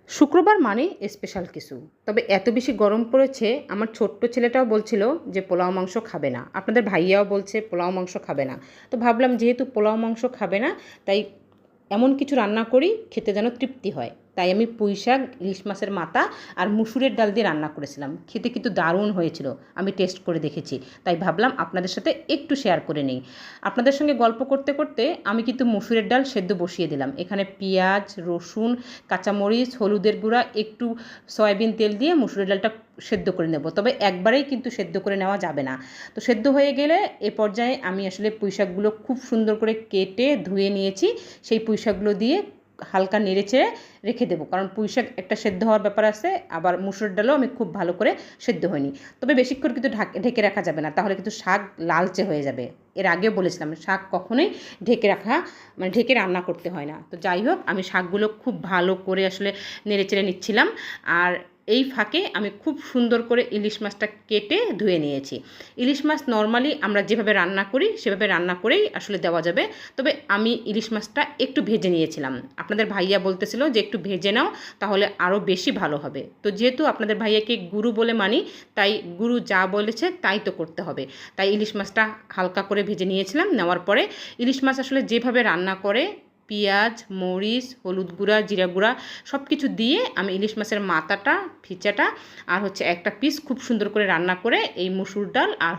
শুক্রবার মানে স্পেশাল কিছু। তবে এত বেশি গরম পড়েছে, আমার ছোট্ট ছেলেটাও বলছিল যে পোলাও মাংস খাবে না। আপনাদের ভাইয়াও বলছে পোলাও মাংস খাবে না। তো ভাবলাম যেহেতু পোলাও মাংস খাবে না, তাই এমন কিছু রান্না করি খেতে যেন তৃপ্তি হয়। তাই আমি পুঁই শাক, ইলিশ মাছের মাথা আর মুসুরের ডাল দিয়ে রান্না করেছিলাম। খেতে কিন্তু দারুণ হয়েছিল, আমি টেস্ট করে দেখেছি। তাই ভাবলাম আপনাদের সাথে একটু শেয়ার করে নিই। আপনাদের সঙ্গে গল্প করতে করতে আমি কিন্তু মুসুরের ডাল সেদ্ধ বসিয়ে দিলাম। এখানে পেঁয়াজ, রসুন, কাঁচামরিচ, হলুদের গুঁড়া, একটু সয়াবিন তেল দিয়ে মুসুরের ডালটা সেদ্ধ করে নেব। তবে একবারেই কিন্তু সেদ্ধ করে নেওয়া যাবে না। তো সেদ্ধ হয়ে গেলে এ পর্যায়ে আমি আসলে পুঁই শাকগুলো খুব সুন্দর করে কেটে ধুয়ে নিয়েছি। সেই পুঁই শাকগুলো দিয়ে হালকা নেড়ে চেড়ে রেখে দেবো, কারণ পুঁই শাক একটা সেদ্ধ হওয়ার ব্যাপার আছে, আবার মুসুর ডালও আমি খুব ভালো করে সেদ্ধ হয়নি। তবে বেশিক্ষণ কিন্তু ঢেকে রাখা যাবে না, তাহলে কিন্তু শাক লালচে হয়ে যাবে। এর আগেও বলেছিলাম শাক কখনোই ঢেকে রাখা মানে ঢেকে রান্না করতে হয় না। তো যাই হোক, আমি শাকগুলো খুব ভালো করে আসলে নেড়ে চেড়ে নিচ্ছিলাম। আর এই ফাঁকে আমি খুব সুন্দর করে ইলিশ মাছটা কেটে ধুয়ে নিয়েছি। ইলিশ মাছ নর্মালি আমরা যেভাবে রান্না করি সেভাবে রান্না করেই আসলে দেওয়া যাবে। তবে আমি ইলিশ মাছটা একটু ভেজে নিয়েছিলাম। আপনাদের ভাইয়া বলতেছিল যে একটু ভেজে নাও, তাহলে আরও বেশি ভালো হবে। তো যেহেতু আপনাদের ভাইয়াকে গুরু বলে মানি, তাই গুরু যা বলেছে তাই তো করতে হবে। তাই ইলিশ মাছটা হালকা করে ভেজে নিয়েছিলাম। নেওয়ার পরে ইলিশ মাছ আসলে যেভাবে রান্না করে পেঁয়াজ, মরিচ, হলুদ গুঁড়া, জিরা গুঁড়া সব কিছু দিয়ে আমি ইলিশ মাছের মাথাটা, ফিচাটা আর একটা পিস খুব সুন্দর করে রান্না করে এই মুসুর ডাল আর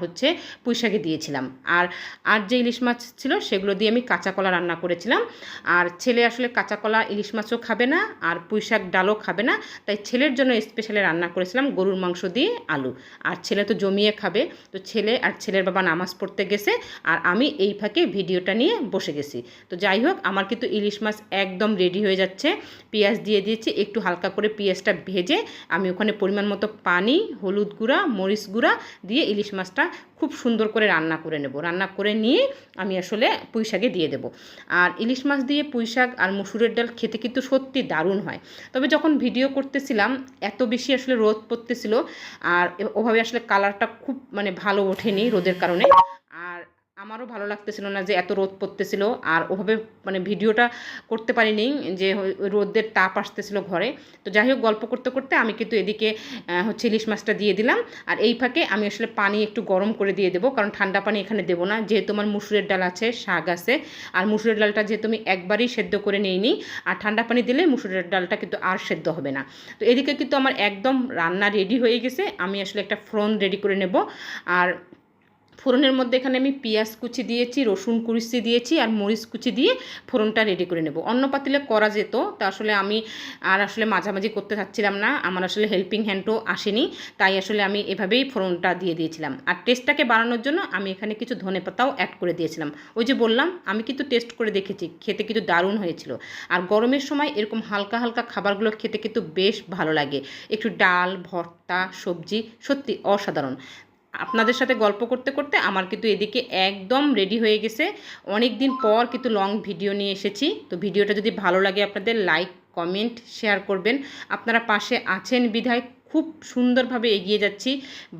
পুঁই শাকে দিয়েছিলাম। আর আর যে ইলিশ মাছ ছিল সেগুলো দিয়ে আমি কাঁচা কলা রান্না করেছিলাম। আর ছেলে আসলে কাঁচা কলা ইলিশ মাছও খাবে না, আর পুঁই শাক ডালও খাবে না। তাই ছেলের জন্য স্পেশালি রান্না করেছিলাম গরুর মাংস দিয়ে আলু। আর ছেলে তো জমিয়ে খাবে। তো ছেলে আর ছেলের বাবা নামাজ পড়তে গেছে, আর আমি এই ফাঁকে ভিডিওটা নিয়ে বসে গেছি। তো যাই হোক, আমার কিন্তু ইলিশ মাছ একদম রেডি হয়ে যাচ্ছে। পেঁয়াজ দিয়ে দিয়েছি, একটু হালকা করে পেঁয়াজটা ভেজে আমি ওখানে পরিমাণ মতো পানি, হলুদ গুঁড়া, মরিচ গুঁড়া দিয়ে ইলিশ মাছটা খুব সুন্দর করে রান্না করে নেব। রান্না করে নিয়ে আমি আসলে পুঁই শাকে দিয়ে দেবো। আর ইলিশ মাছ দিয়ে পুঁই শাক আর মুসুরের ডাল খেতে কিন্তু সত্যি দারুণ হয়। তবে যখন ভিডিও করতেছিলাম এত বেশি আসলে রোদ পড়তেছিল, আর ওভাবে আসলে কালারটা খুব ভালো ওঠেনি রোদের কারণে। আর আমারও ভালো লাগতেছিল না যে এত রোদ পড়তেছিল, আর ওভাবে ভিডিওটা করতে পারিনি, যে রোদের তাপ আসতেছিল ঘরে। তো যাই হোক, গল্প করতে করতে আমি কিন্তু এদিকে ইলিশ মাছটা দিয়ে দিলাম। আর এই ফাঁকে আমি আসলে পানি একটু গরম করে দিয়ে দেবো, কারণ ঠান্ডা পানি এখানে দেবো না, যেহেতু আমার মুসুরের ডাল আছে, শাক আছে। আর মুসুরের ডালটা যেহেতু আমি একবারই সেদ্ধ করে নিইনি, আর ঠান্ডা পানি দিলে মুসুরের ডালটা কিন্তু আর সেদ্ধ হবে না। তো এদিকে কিন্তু আমার একদম রান্না রেডি হয়ে গেছে। আমি আসলে একটা ফোড়ন রেডি করে নেব। আর ফোড়নের মধ্যে এখানে আমি পেঁয়াজ কুচি দিয়েছি, রসুন কুচি দিয়েছি, আর মরিচ কুচি দিয়ে ফোড়নটা রেডি করে নেব। অন্য পাতিলে করা যেত, তা আসলে আমি আর মাঝামাঝি করতে চাচ্ছিলাম না, আমার আসলে হেল্পিং হ্যান্ডও আসেনি। তাই আসলে আমি এভাবেই ফোড়নটা দিয়ে দিয়েছিলাম। আর টেস্টটাকে বাড়ানোর জন্য আমি এখানে কিছু ধনেপাতাও অ্যাড করে দিয়েছিলাম। ওই যে বললাম, আমি কিন্তু টেস্ট করে দেখেছি, খেতে কিন্তু দারুণ হয়েছিল। আর গরমের সময় এরকম হালকা হালকা খাবারগুলো খেতে কিন্তু বেশ ভালো লাগে। একটু ডাল, ভর্তা, সবজি, সত্যি অসাধারণ। আপনাদের সাথে গল্প করতে করতে আমার কিন্তু এদিকে একদম রেডি হয়ে গেছে। অনেক দিন পর কিন্তু লং ভিডিও নিয়ে এসেছি। তো ভিডিওটা যদি ভালো লাগে আপনাদের লাইক, কমেন্ট, শেয়ার করবেন। আপনারা পাশে আছেন বিধায় খুব সুন্দরভাবে এগিয়ে যাচ্ছি।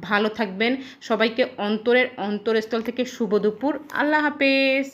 ভালো থাকবেন। সবাইকে অন্তরের অন্তরস্থল থেকে শুভ দুপুর। আল্লাহ হাফেজ।